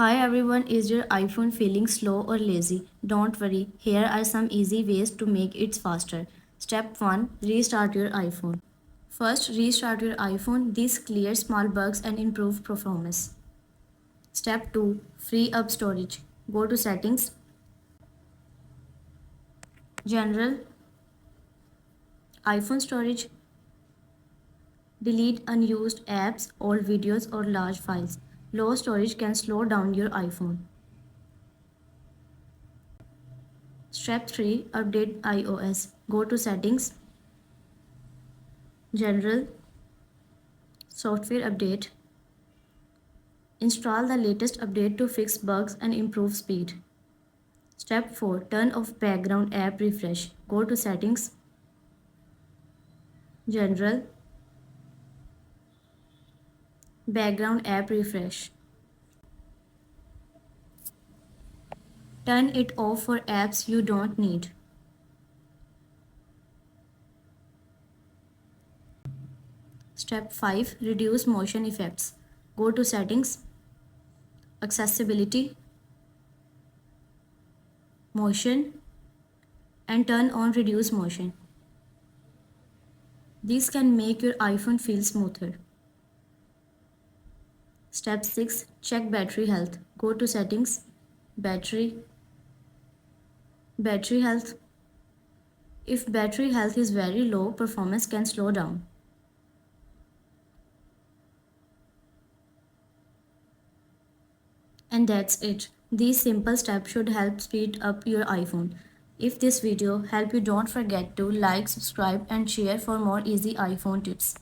Hi everyone, is your iPhone feeling slow or lazy? Don't worry, here are some easy ways to make it faster. Step 1, restart your iPhone. First, restart your iPhone. This clears small bugs and improve performance. Step 2, free up storage. Go to Settings, General, iPhone Storage. Delete unused apps, old videos or large files. Low storage can slow down your iPhone. Step 3, update iOS. Go to Settings, General, Software Update. Install the latest update to fix bugs and improve speed. Step 4, turn off background app refresh. Go to Settings, General, Background app refresh. Turn it off for apps you don't need. Step 5, reduce motion effects. Go to Settings, Accessibility, Motion, and turn on Reduce Motion. This can make your iPhone feel smoother. Step 6, check battery health. Go to Settings, Battery, Battery health. If battery health is very low, performance can slow down. And that's it. These simple steps should help speed up your iPhone. If this video helped you, don't forget to like, subscribe and share for more easy iPhone tips.